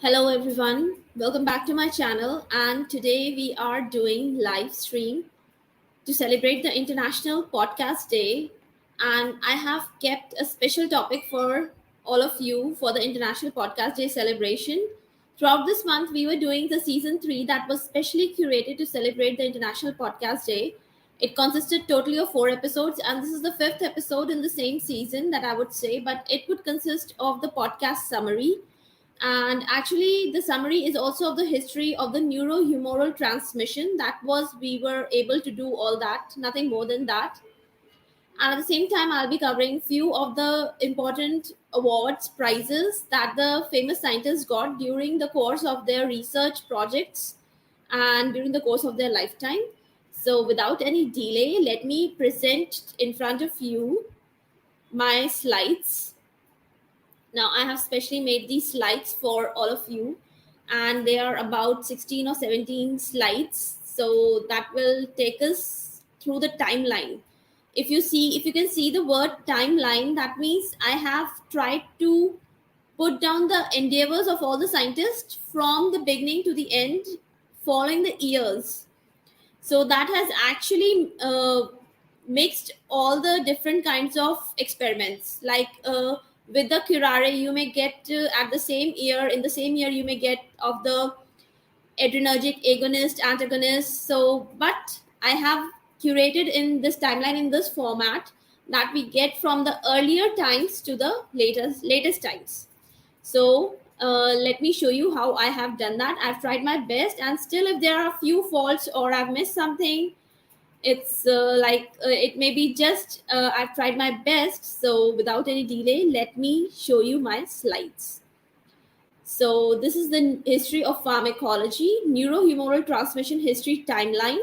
Hello everyone, welcome back to my channel, and today we are doing live stream to celebrate the International Podcast Day, and I have kept a special topic for all of you for the International Podcast Day celebration. Throughout this month we were doing the season 3 that was specially curated to celebrate the International Podcast Day. It consisted totally of 4 episodes, and this is the 5th episode in the same season that I would say, but it would consist of the podcast summary, and actually the summary is also of the history of the neurohumoral transmission. That was, we were able to do all that, nothing more than that. And at the same time I'll be covering few of the important awards, prizes that the famous scientists got during the course of their research projects and during the course of their lifetime. So without any delay, let me present in front of you my slides. Now, I have specially made these slides for all of you, and they are about 16 or 17 slides. So that will take us through the timeline. If you can see the word timeline, that means I have tried to put down the endeavors of all the scientists from the beginning to the end, following the years. So that has actually mixed all the different kinds of experiments, like with the curare you may get at the same year, in the same year you may get of the adrenergic agonist, antagonist. So but I have curated in this timeline in this format that we get from the earlier times to the latest times. So let me show you how I have done that. I've tried my best, and still if there are a few faults or I've missed something, it's it may be just I've tried my best. So without any delay, let me show you my slides. So this is the history of pharmacology, neurohumoral transmission history timeline.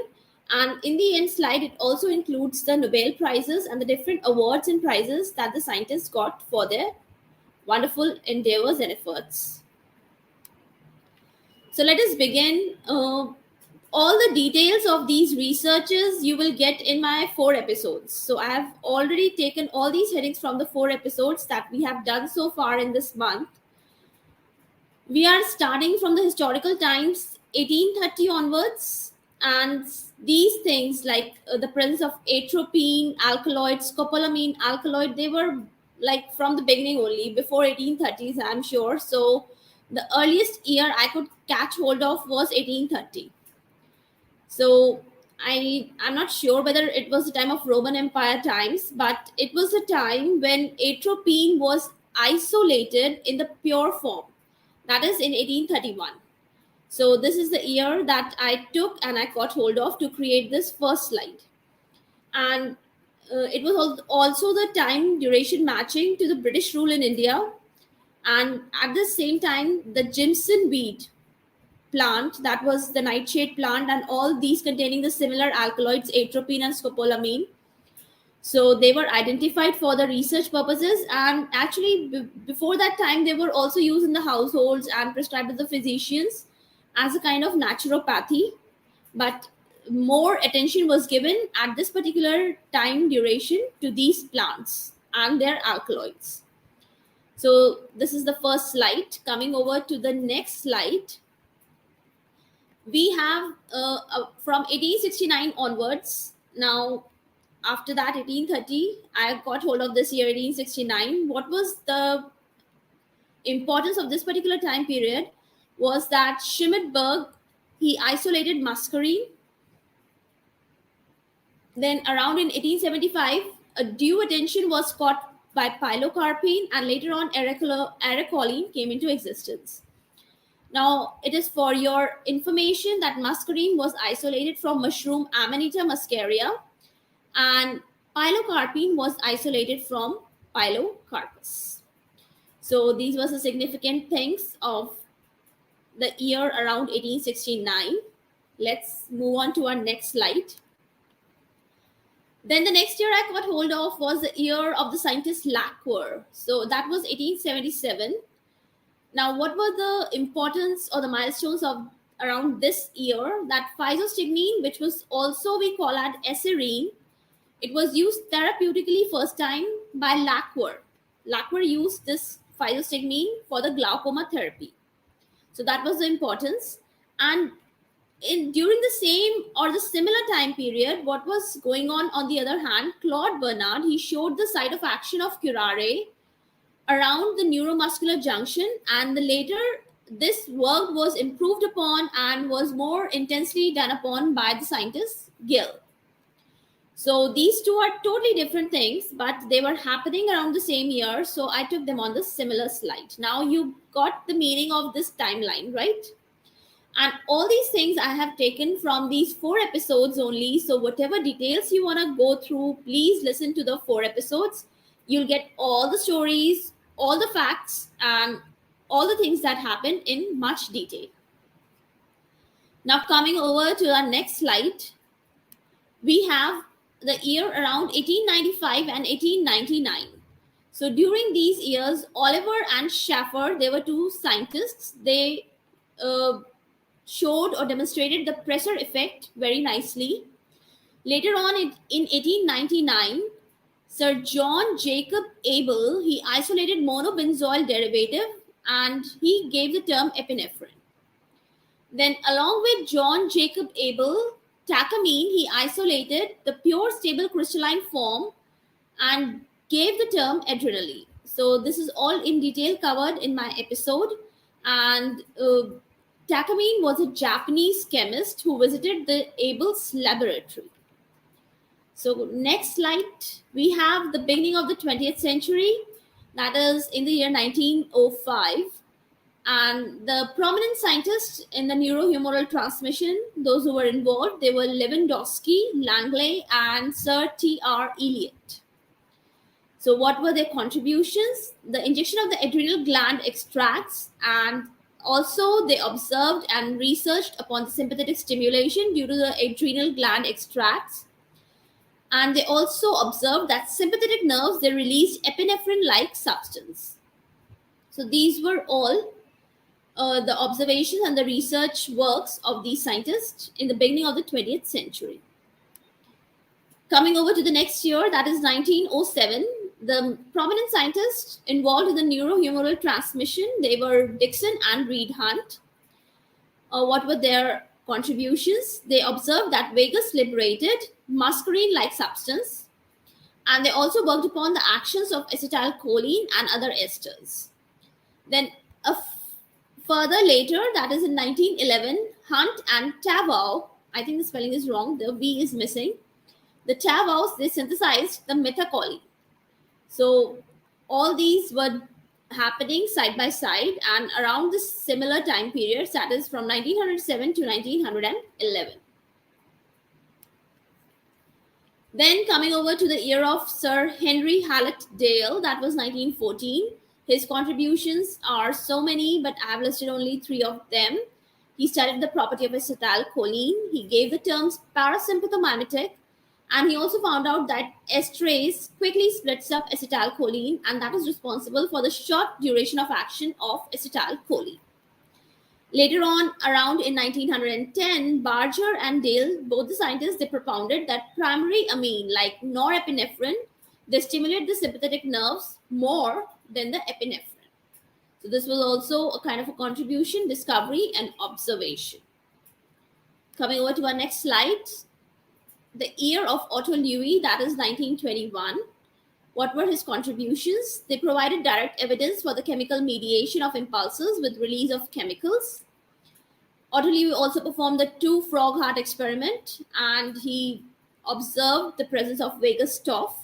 And in the end slide, it also includes the Nobel prizes and the different awards and prizes that the scientists got for their wonderful endeavors and efforts. So let us begin. All the details of these researches you will get in my 4 episodes. So I have already taken all these headings from the 4 episodes that we have done so far in this month. We are starting from the historical times 1830 onwards, and these things like the presence of atropine alkaloid, scopolamine alkaloid, they were like from the beginning only, before 1830s I'm sure. So the earliest year I could catch hold of was 1830. So I'm not sure whether it was the time of Roman Empire times, but it was a time when atropine was isolated in the pure form. That is in 1831. So this is the year that I took and I got hold of to create this first slide. And it was also the time duration matching to the British rule in India. And at the same time, the Jimson weed plant, that was the nightshade plant, and all these containing the similar alkaloids atropine and scopolamine, so they were identified for the research purposes. And actually before that time they were also used in the households and prescribed to the physicians as a kind of naturopathy. But more attention was given at this particular time duration to these plants and their alkaloids. So this is the first slide. Coming over to the next slide, we have from 1869 onwards. Now after that 1830, I got hold of this year 1869. What was the importance of this particular time period was that Schmidberg, he isolated muscarine. Then around in 1875, a due attention was caught by pilocarpine, and later on ericoline came into existence. Now, it is for your information that muscarine was isolated from mushroom Amanita muscaria, and pilocarpine was isolated from Pilocarpus. So these were the significant things of the year around 1869. Let's move on to our next slide. Then the next year I got hold of was the year of the scientist Lacquer. So that was 1877. Now, what were the importance or the milestones of around this year? That physostigmine, which was also we call it eserine, it was used therapeutically first time by Lacquer. Lacquer used this physostigmine for the glaucoma therapy. So that was the importance. And during the same or the similar time period, what was going on the other hand, Claude Bernard, he showed the site of action of curare around the neuromuscular junction, and the later this work was improved upon and was more intensely done upon by the scientist Gill. So these two are totally different things, but they were happening around the same year, so I took them on the similar slide. Now you got the meaning of this timeline, right? And all these things I have taken from these 4 episodes only. So whatever details you want to go through, please listen to the 4 episodes. You'll get all the stories, all the facts, and all the things that happened in much detail. Now coming over to our next slide, we have the year around 1895 and 1899. So during these years, Oliver and Schaffer, they were two scientists. They showed or demonstrated the pressure effect very nicely. Later on in 1899, Sir John Jacob Abel, he isolated monobenzoyl derivative and he gave the term epinephrine. Then along with John Jacob Abel, Takamine, he isolated the pure stable crystalline form and gave the term adrenaline. So this is all in detail covered in my episode. And Takamine was a Japanese chemist who visited the Abel's laboratory. So next slide, we have the beginning of the 20th century, that is in the year 1905. And the prominent scientists in the neurohumoral transmission, those who were involved, they were Lewandowski, Langley, and Sir T.R. Eliot. So what were their contributions? The injection of the adrenal gland extracts, and also they observed and researched upon the sympathetic stimulation due to the adrenal gland extracts. And they also observed that sympathetic nerves, they released epinephrine-like substance. So these were all the observations and the research works of these scientists in the beginning of the 20th century. Coming over to the next year, that is 1907, the prominent scientists involved in the neurohumoral transmission, they were Dixon and Reed Hunt. What were their contributions? They observed that vagus liberated muscarine-like substance, and they also worked upon the actions of acetylcholine and other esters. Then further later, that is in 1911, Hunt and Tavow, I think the spelling is wrong, the V is missing. The Tavows, they synthesized the methacholine. So all these were happening side by side and around this similar time period, that is from 1907 to 1911. Then coming over to the year of Sir Henry Hallett Dale, that was 1914. His contributions are so many, but I have listed only 3 of them. He studied the property of acetylcholine. He gave the terms parasympathomimetic, and he also found out that esterase quickly splits up acetylcholine, and that is responsible for the short duration of action of acetylcholine. Later on, around in 1910, Barger and Dale, both the scientists, they propounded that primary amine like norepinephrine, they stimulate the sympathetic nerves more than the epinephrine. So this was also a kind of a contribution, discovery, and observation. Coming over to our next slide, the year of Otto Loewi, that is 1921. What were his contributions? They provided direct evidence for the chemical mediation of impulses with release of chemicals. Otto Loewi also performed the 2 frog heart experiment, and he observed the presence of vagus stoph.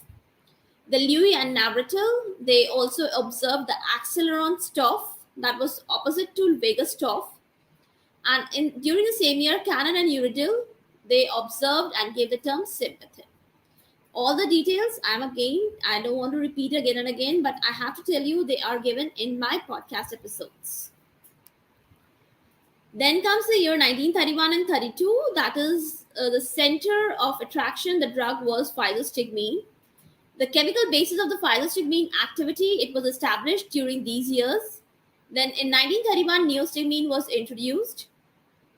The Loewi and Navratil, they also observed the acceleron stoph that was opposite to vagus stoph. And during the same year, Cannon and Uridil, they observed and gave the term sympathetic. All the details, I don't want to repeat again and again, but I have to tell you they are given in my podcast episodes. Then comes the year 1931 and 32. That is the center of attraction. The drug was physostigmine. The chemical basis of the physostigmine activity, it was established during these years. Then in 1931, neostigmine was introduced.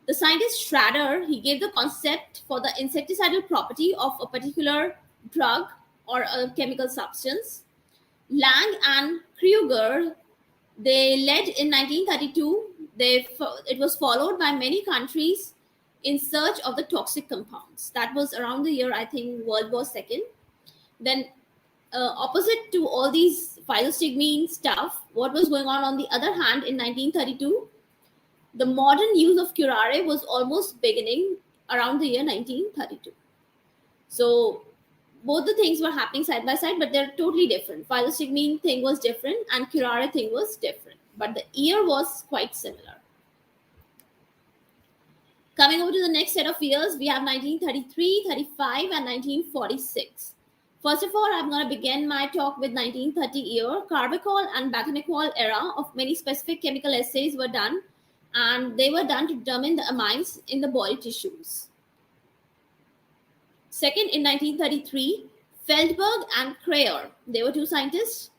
The scientist Schrader, he gave the concept for the insecticidal property of a particular drug or a chemical substance. Lang and Kruger, they led in 1932 It was followed by many countries in search of the toxic compounds. That was around the year, I think, World War II. Then, opposite to all these phylostigmine stuff, what was going on the other hand in 1932, the modern use of curare was almost beginning around the year 1932. So both the things were happening side by side, but they're totally different. Phylostigmine thing was different and curare thing was different, but the year was quite similar. Coming over to the next set of years, we have 1933, 35, and 1946. First of all, I'm going to begin my talk with 1930 year. Carbachol and batanicol era of many specific chemical assays were done, and they were done to determine the amines in the body tissues. Second, in 1933, Feldberg and Crayer, they were two scientists.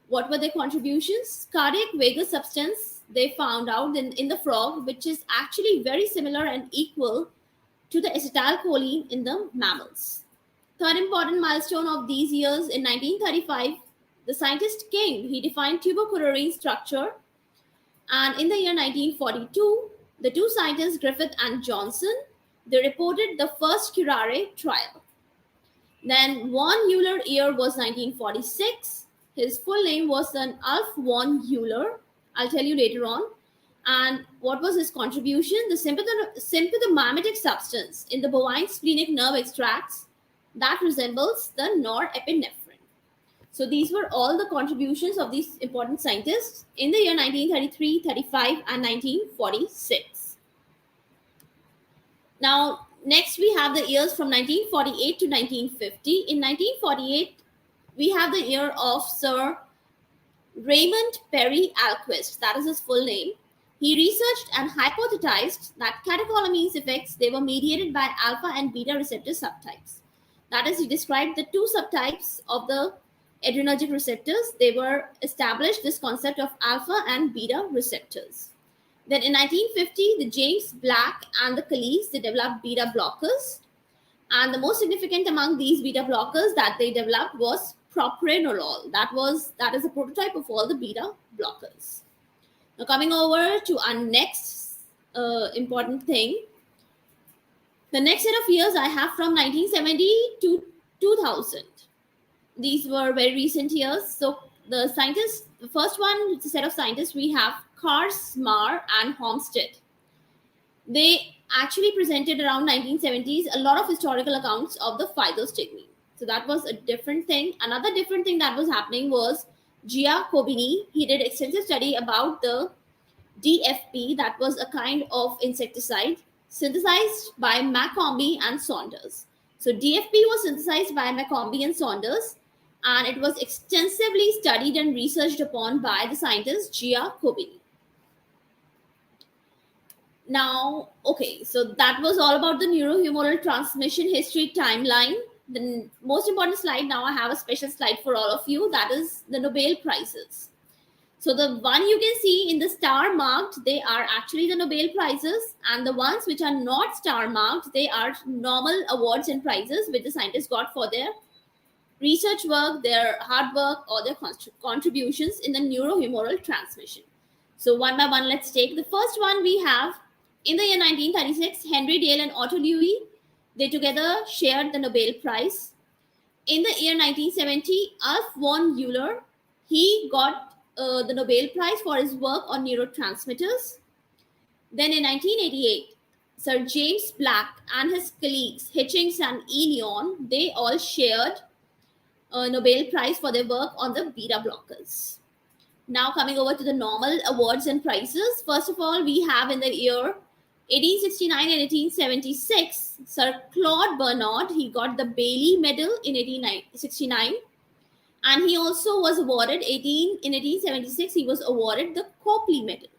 What were their contributions? Cardiac vagus substance they found out in the frog, which is actually very similar and equal to the acetylcholine in the mammals. Third important milestone of these years, in 1935, the scientist King, he defined tuberculin structure. And in the year 1942, the two scientists Griffith and Johnson, they reported the first curare trial. Then von Euler year was 1946. His full name was Alf von Euler. I'll tell you later on. And what was his contribution? The sympathomimetic substance in the bovine splenic nerve extracts that resembles the norepinephrine. So these were all the contributions of these important scientists in the year 1933, 35, and 1946. Now, next we have the years from 1948 to 1950. In 1948, we have the year of Sir Raymond Perry Alquist. That is his full name. He researched and hypothesized that catecholamines effects, they were mediated by alpha and beta receptor subtypes. That is, he described the two subtypes of the adrenergic receptors. They were established this concept of alpha and beta receptors. Then in 1950, the James Black and the colleagues, they developed beta blockers. And the most significant among these beta blockers that they developed was propranolol. That is a prototype of all the beta blockers. Now coming over to our next important thing. The next set of years I have from 1970 to 2000. These were very recent years. So the scientists, the first one, it's a set of scientists, we have Kars, Marr, and Homstead. They actually presented around 1970s a lot of historical accounts of the phyllostigmine. So that was a different thing. Another different thing that was happening was Giacobini. He did extensive study about the DFP, that was a kind of insecticide synthesized by Maccombie and Saunders. So DFP was synthesized by Maccombie and Saunders, and it was extensively studied and researched upon by the scientist Giacobini. Now, okay, so that was all about the neurohumoral transmission history timeline. The most important slide, now I have a special slide for all of you, that is the Nobel Prizes. So the one you can see in the star marked, they are actually the Nobel Prizes, and the ones which are not star marked, they are normal awards and prizes which the scientists got for their research work, their hard work, or their contributions in the neurohumoral transmission. So one by one, let's take the first one. We have in the year 1936, Henry Dale and Otto Loewi, they together shared the Nobel Prize. In the year 1970, Alf von Euler, he got the Nobel Prize for his work on neurotransmitters. Then in 1988, Sir James Black and his colleagues Hitchings and E. Leon, they all shared a Nobel Prize for their work on the beta blockers. Now coming over to the normal awards and prizes. First of all, we have in the year 1869 and 1876, Sir Claude Bernard, he got the Bailey Medal in 1869. And he also was awarded in 1876, he was awarded the Copley Medal.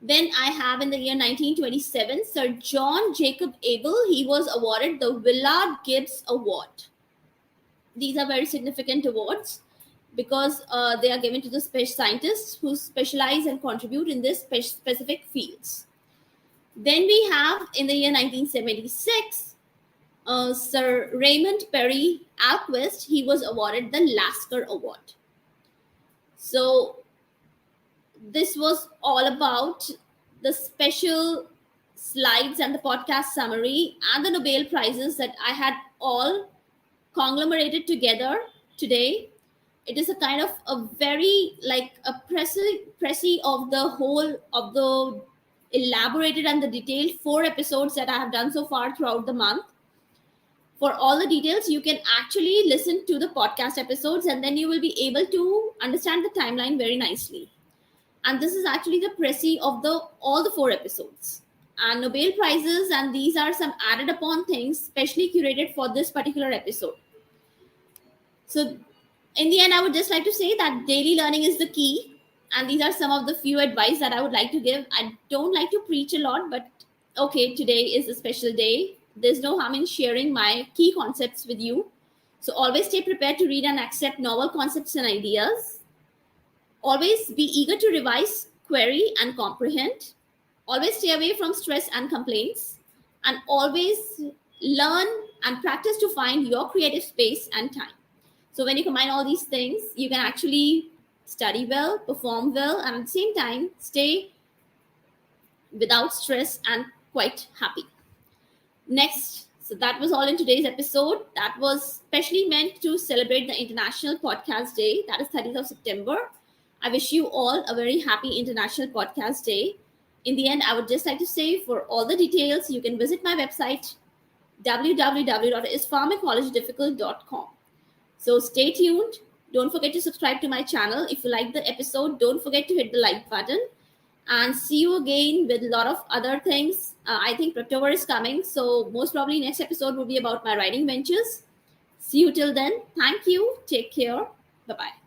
Then I have in the year 1927, Sir John Jacob Abel, he was awarded the Willard Gibbs Award. These are very significant awards because they are given to the scientists who specialize and contribute in this specific fields. Then we have in the year 1976, Sir Raymond Perry Alquist, he was awarded the Lasker Award. So this was all about the special slides and the podcast summary and the Nobel Prizes that I had all conglomerated together today. It is a kind of a very like a pressy of the whole of the elaborated and the detailed 4 episodes that I have done so far throughout the month. For all the details, you can actually listen to the podcast episodes, and then you will be able to understand the timeline very nicely. And this is actually the précis of the all the 4 episodes and Nobel prizes, and these are some added upon things specially curated for this particular episode. So in the end, I would just like to say that daily learning is the key, and these are some of the few advice that I would like to give. I don't like to preach a lot, but okay, today is a special day. There's no harm in sharing my key concepts with you. So always stay prepared to read and accept novel concepts and ideas. Always be eager to revise, query, and comprehend. Always stay away from stress and complaints. And always learn and practice to find your creative space and time. So when you combine all these things, you can actually study well, perform well, and at the same time, stay without stress and quite happy. Next, so that was all in today's episode. That was specially meant to celebrate the International Podcast Day. That is 30th of September. I wish you all a very happy International Podcast Day. In the end, I would just like to say, for all the details, you can visit my website, www.ispharmacologydifficult.com. So stay tuned. Don't forget to subscribe to my channel. If you like the episode, don't forget to hit the like button. And see you again with a lot of other things. I think October is coming, so most probably next episode will be about my writing ventures. See you till then. Thank you. Take care. Bye-bye.